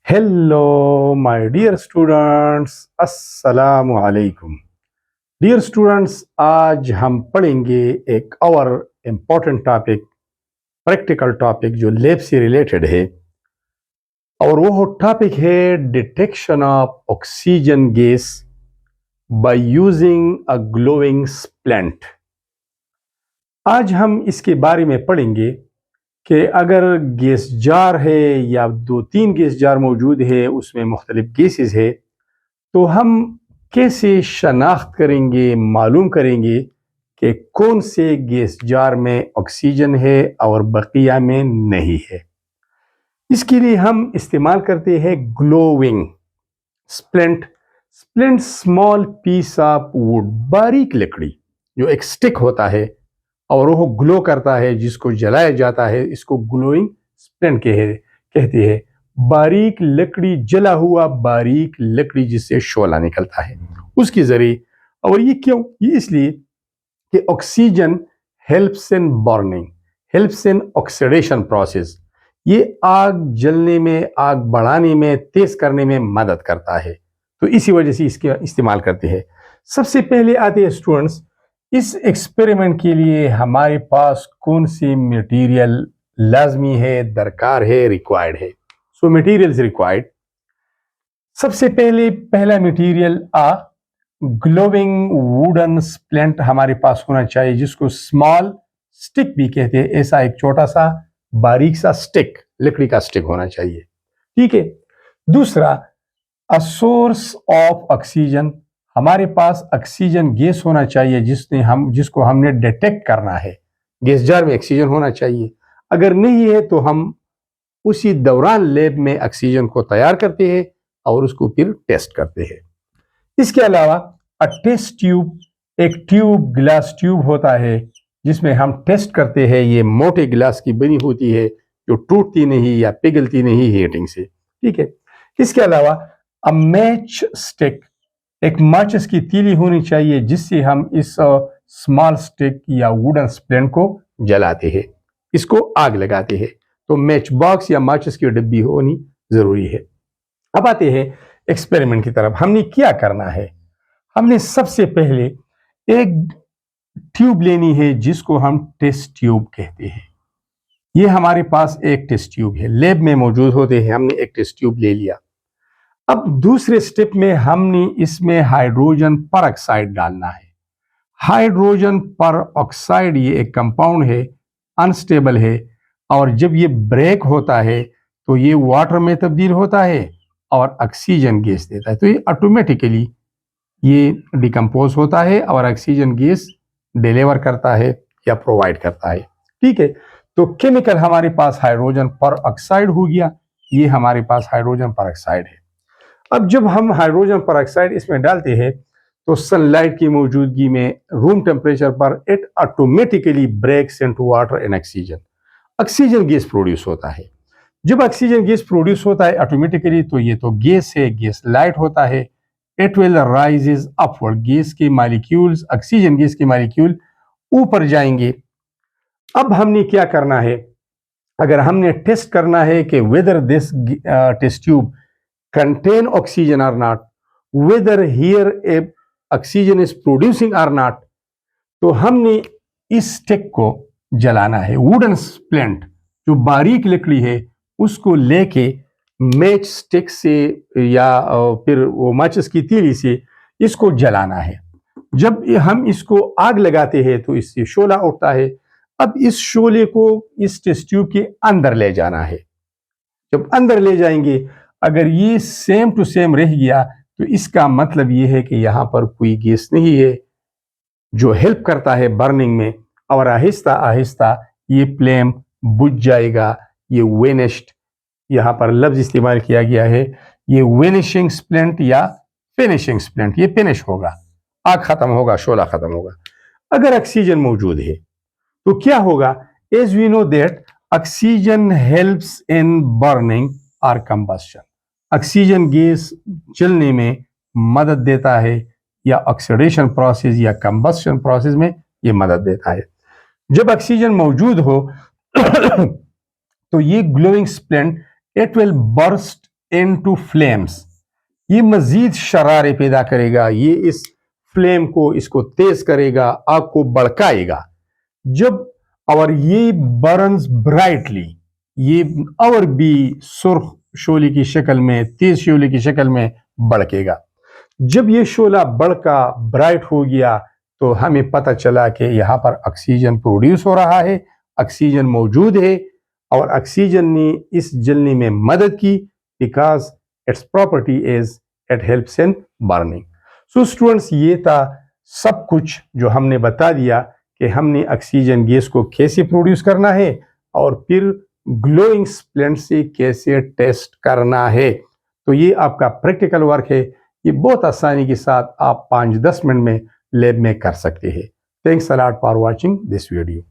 Hello, my dear students. अस्सलामु अलैकुम. Dear students, आज हम पढ़ेंगे एक और इम्पोर्टेंट टॉपिक, प्रैक्टिकल टॉपिक जो लैब से रिलेटेड है, और वो टॉपिक है detection of oxygen gas by using a glowing splint. आज हम इसके बारे में पढ़ेंगे कि अगर गैस जार है या 2-3 गैस जार मौजूद है, उसमें मुख्तलिफ गैसेस है, तो हम कैसे शनाख्त करेंगे, मालूम करेंगे कि कौन से गैस जार में ऑक्सीजन है और बकिया में नहीं है. इसके लिए हम इस्तेमाल करते हैं glowing splint. Splint small piece of wood, बारीक लकड़ी जो एक स्टिक होता है और वो ग्लो करता है, जिसको जलाया जाता है, इसको ग्लोइंग स्प्लेंट कहते हैं. बारीक लकड़ी, जला हुआ बारीक लकड़ी जिससे शोला निकलता है, उसके जरिए. और ये क्यों? ये इसलिए कि oxygen helps in burning, helps in oxidation process. ये आग जलने में, आग बढ़ाने में, तेज करने में मदद करता है, तो इसी वजह से इसके इस्तेमाल करते हैं. सबसे पहले आते हैं स्टूडेंट्स, इस एक्सपेरिमेंट के लिए हमारे पास कौन सी मटेरियल लाजमी है, दरकार है, रिक्वायर्ड है. सो मटेरियल्स रिक्वायर्ड. सबसे पहले पहला मटेरियल ग्लोविंग वुडन स्प्लेंट हमारे पास होना चाहिए, जिसको स्मॉल स्टिक भी कहते हैं. ऐसा एक छोटा सा बारीक सा स्टिक, लकड़ी का स्टिक होना चाहिए. ठीक है. दूसरा, अ सोर्स ऑफ ऑक्सीजन. हमारे पास ऑक्सीजन गैस होना चाहिए जिसको हमने डिटेक्ट करना है. गैस जार में ऑक्सीजन होना चाहिए. अगर नहीं है तो हम उसी दौरान लैब में ऑक्सीजन को तैयार करते हैं और उसको फिर टेस्ट करते हैं. इसके अलावा अ टेस्ट ट्यूब, एक ट्यूब, ग्लास ट्यूब होता है जिसमें हम टेस्ट करते हैं. ये मोटे गिलास की बनी होती है जो टूटती नहीं या पिघलती नहीं हीटिंग से. ठीक है. इसके अलावा अ मैच स्टिक, एक माचिस की तीली होनी चाहिए जिससे हम इस स्मॉल स्टिक या वुडन स्प्लेंट को जलाते हैं, इसको आग लगाते हैं. तो मैच बॉक्स या माचिस की डिब्बी होनी जरूरी है. अब आते हैं एक्सपेरिमेंट की तरफ. हमने क्या करना है? हमने सबसे पहले एक ट्यूब लेनी है जिसको हम टेस्ट ट्यूब कहते हैं. ये हमारे पास एक टेस्ट ट्यूब है, लैब में मौजूद होते हैं. हमने एक टेस्ट ट्यूब ले लिया. अब दूसरे स्टेप में हमने इसमें हाइड्रोजन पर ऑक्साइड डालना है. हाइड्रोजन पर ऑक्साइड ये एक कंपाउंड है, अनस्टेबल है, और जब ये ब्रेक होता है तो ये वाटर में तब्दील होता है और ऑक्सीजन गैस देता है. तो ये ऑटोमेटिकली ये डिकम्पोज होता है और ऑक्सीजन गैस डिलीवर करता है या प्रोवाइड करता है. ठीक है. तो केमिकल हमारे पास हाइड्रोजन पर ऑक्साइड हो गया. ये हमारे पास हाइड्रोजन पर ऑक्साइड है. अब जब हम हाइड्रोजन पर ऑक्साइड इसमें डालते हैं तो सनलाइट की मौजूदगी में रूम टेम्परेचर पर it automatically breaks into water and oxygen. Oxygen gas produce होता है. जब ऑक्सीजन गैस प्रोड्यूस होता है ऑटोमेटिकली, तो ये तो गैस है, गैस लाइट होता है. It will rises upward. Gas के मॉलिक्यूल्स, ऑक्सीजन गैस के मॉलिक्यूल ऊपर जाएंगे. अब हमने क्या करना है? अगर हमने टेस्ट करना है कि whether this test tube contain oxygen or not, whether here a oxygen is producing or not, तो हमने इस स्टिक को जलाना है. वुडन स्प्लेंट जो बारीक लकड़ी है उसको लेके मैच स्टिक से या फिर वो माचिस की तीली से इसको जलाना है. जब हम इसको आग लगाते हैं तो इससे शोला उठता है. अब इस शोले को इस टेस्ट ट्यूब के अंदर ले जाना है. जब अंदर ले जाएंगे, अगर ये सेम टू सेम रह गया तो इसका मतलब ये है कि यहाँ पर कोई गैस नहीं है जो हेल्प करता है बर्निंग में, और आहिस्ता आहिस्ता ये फ्लेम बुझ जाएगा. ये वेनिश्ड, यहाँ पर लफ्ज इस्तेमाल किया गया है, ये वेनिशिंग स्प्लेंट या फिनिशिंग स्प्लेंट. ये फिनिश होगा, आग खत्म होगा, शोला खत्म होगा. अगर ऑक्सीजन मौजूद है तो क्या होगा? As we know that oxygen helps in burning और कंबस्शन. ऑक्सीजन गैस जलने में मदद देता है या ऑक्सीडेशन प्रोसेस या कंबस्शन प्रोसेस में ये मदद देता है. जब ऑक्सीजन मौजूद हो तो ये glowing splint it will burst into flames. یہ مزید شرارے پیدا کرے گا، یہ اس فلیم کو اس کو تیز کرے گا، آگ کو بڑکائے گا. جب اور یہ برنز برائٹلی، یہ اور بھی سرخ شعلے کی شکل میں، تیز شعلے کی شکل میں بڑکے گا. جب یہ شعلہ بڑکا برائٹ ہو گیا تو ہمیں پتہ چلا کہ یہاں پر آکسیجن پروڈیوس ہو رہا ہے، آکسیجن موجود ہے، اور آکسیجن نے اس جلنے میں مدد کی because its property is it helps in burning. So students, یہ تھا سب کچھ جو ہم نے بتا دیا کہ ہم نے آکسیجن گیس کو کیسے پروڈیوس کرنا ہے اور پھر گلوئنگ سپلنٹ سے کیسے ٹیسٹ کرنا ہے. تو یہ آپ کا پریکٹیکل ورک ہے، یہ بہت آسانی کے ساتھ آپ 5-10 منٹ میں لیب میں کر سکتے ہیں. Thanks allot for watching this video.